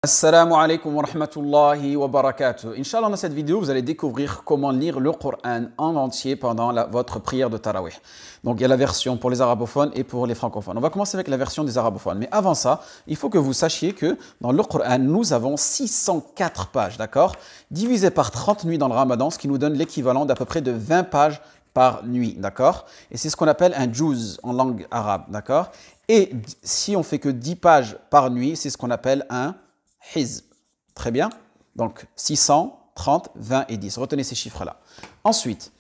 Assalamu alaikum wa rahmatullahi wa barakatuh. Inch'Allah, dans cette vidéo, vous allez découvrir comment lire le Coran en entier pendant votre prière de Tarawih. Donc, il y a la version pour les arabophones et pour les francophones. On va commencer avec la version des arabophones. Mais avant ça, il faut que vous sachiez que dans le Coran, nous avons 604 pages, d'accord? Divisé par 30 nuits dans le Ramadan, ce qui nous donne l'équivalent d'à peu près de 20 pages par nuit, d'accord? Et c'est ce qu'on appelle un juz en langue arabe, d'accord? Et si on fait que 10 pages par nuit, c'est ce qu'on appelle un hizb. Très bien. Donc 630, 20 et 10. Retenez ces chiffres-là. Ensuite,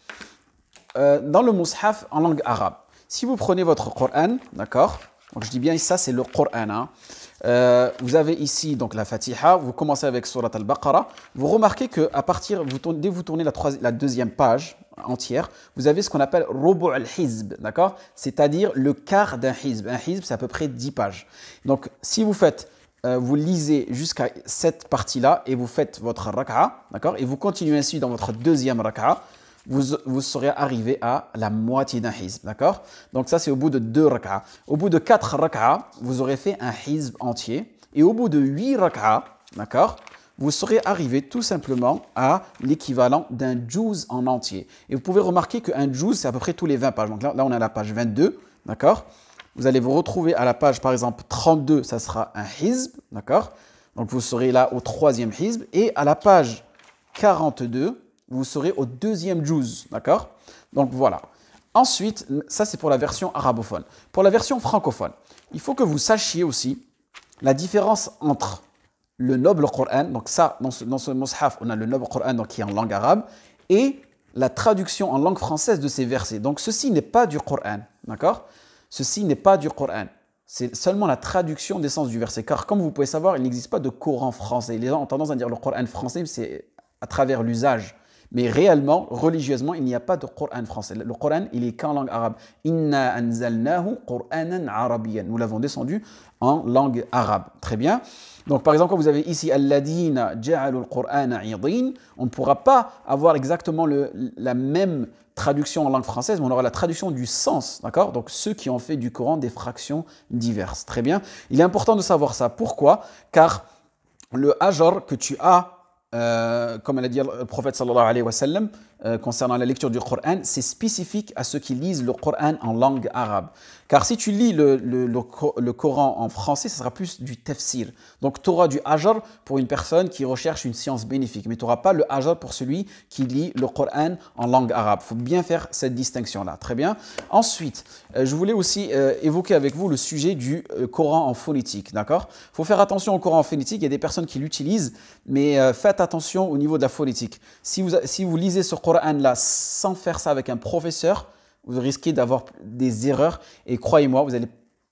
dans le mushaf en langue arabe, si vous prenez votre Coran, d'accord? Donc je dis bien ça, c'est le Coran. Hein. Vous avez ici donc la Fatiha, vous commencez avec Surat al-Baqarah. Vous remarquez que à partir, dès que vous tournez la deuxième page entière, vous avez ce qu'on appelle Rubu' al-Hizb, d'accord? C'est-à-dire le quart d'un hizb. Un hizb, c'est à peu près 10 pages. Donc si vous faites vous lisez jusqu'à cette partie-là et vous faites votre raka'a, d'accord? Et vous continuez ainsi dans votre deuxième raka'a, vous serez arrivé à la moitié d'un hizb, d'accord? Donc ça, c'est au bout de 2 raka'a. Au bout de 4 raka'a, vous aurez fait un hizb entier. Et au bout de 8 raka'a, d'accord? Vous serez arrivé tout simplement à l'équivalent d'un juz en entier. Et vous pouvez remarquer qu'un juz, c'est à peu près tous les 20 pages. Donc là on est à la page 22, d'accord? Vous allez vous retrouver à la page, par exemple, 32, ça sera un hizb, d'accord? Donc, vous serez là au troisième hizb. Et à la page 42, vous serez au deuxième juz, d'accord? Donc, voilà. Ensuite, ça, c'est pour la version arabophone. Pour la version francophone, il faut que vous sachiez aussi la différence entre le noble Coran, donc ça, dans ce mushaf, on a le noble Coran, donc qui est en langue arabe, et la traduction en langue française de ces versets. Donc, ceci n'est pas du Coran, d'accord? Ceci n'est pas du Coran, c'est seulement la traduction des sens du verset. Car comme vous pouvez savoir, il n'existe pas de Coran français. Les gens ont tendance à dire le Coran français, c'est à travers l'usage. Mais réellement, religieusement, il n'y a pas de Coran français. Le Coran, il est qu'en langue arabe. Inna anzalnahu Qur'anan arabiyyan. Nous l'avons descendu en langue arabe. Très bien. Donc, par exemple, quand vous avez ici Alladina ja'alu al-Qur'ana 'idin, on ne pourra pas avoir exactement la même traduction en langue française, mais on aura la traduction du sens, d'accord? Donc, ceux qui ont fait du Coran des fractions diverses. Très bien. Il est important de savoir ça. Pourquoi? Car le hajar que tu as, comme elle a dit le prophète sallallahu alayhi wa sallam, concernant la lecture du Coran, c'est spécifique à ceux qui lisent le Coran en langue arabe. Car si tu lis le Coran en français, ce sera plus du tafsir. Donc tu auras du hajar pour une personne qui recherche une science bénéfique, mais tu n'auras pas le hajar pour celui qui lit le Coran en langue arabe. Il faut bien faire cette distinction-là. Très bien. Ensuite, je voulais aussi évoquer avec vous le sujet du Coran en phonétique. D'accord? Il faut faire attention au Coran en phonétique. Il y a des personnes qui l'utilisent, mais faites attention au niveau de la phonétique. Si vous lisez ce Coran-là sans faire ça avec un professeur, vous risquez d'avoir des erreurs et croyez-moi, vous allez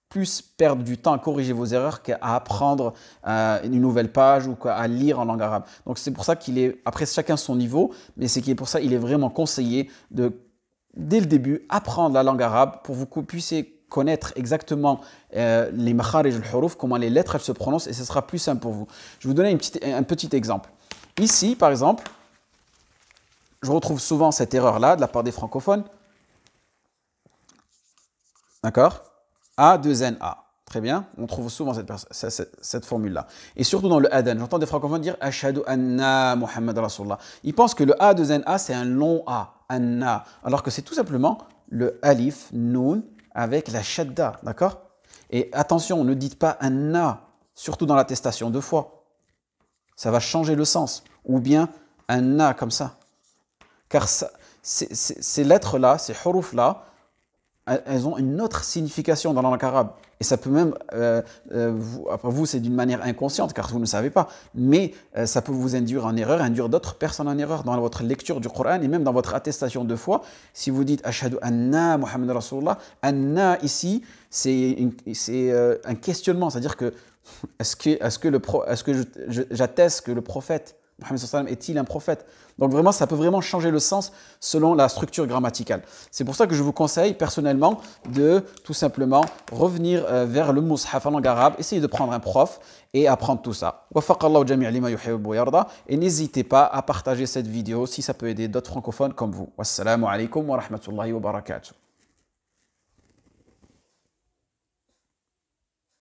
plus perdre du temps à corriger vos erreurs qu'à apprendre une nouvelle page ou à lire en langue arabe. Donc c'est pour ça qu'il est, après chacun son niveau, mais c'est pour ça qu'il est vraiment conseillé de, dès le début, apprendre la langue arabe pour que vous puissiez connaître exactement les makharij al-huruf, comment les lettres elles se prononcent et ce sera plus simple pour vous. Je vais vous donner un petit exemple. Ici, par exemple, je retrouve souvent cette erreur-là de la part des francophones. D'accord? A2NA. Très bien. On trouve souvent cette formule-là. Et surtout dans le adhan. J'entends des francophones dire Ashhadu anna Muhammad Rasulullah. Ils pensent que le A2NA, c'est un long A. Anna. Alors que c'est tout simplement le alif, noun, avec la shadda. D'accord? Et attention, ne dites pas anna, surtout dans l'attestation 2 fois. Ça va changer le sens. Ou bien anna comme ça. Car ces lettres-là, ces huruf-là, elles ont une autre signification dans la langue arabe. Et ça peut même, après vous, c'est d'une manière inconsciente, car vous ne savez pas, mais ça peut vous induire en erreur, induire d'autres personnes en erreur dans votre lecture du Coran et même dans votre attestation de foi. Si vous dites « Ashhadu anna Muhammad Rasulullah », « anna » ici, c'est un questionnement, c'est-à-dire que est-ce que j'atteste que le prophète Mohammed sallallahu alayhi wa sallam est-il un prophète? Donc vraiment, ça peut vraiment changer le sens selon la structure grammaticale. C'est pour ça que je vous conseille personnellement de tout simplement revenir vers le mushaf en langue arabe, essayer de prendre un prof et apprendre tout ça. Et n'hésitez pas à partager cette vidéo si ça peut aider d'autres francophones comme vous. Wassalamu alaikum wa rahmatullahi wa barakatuh.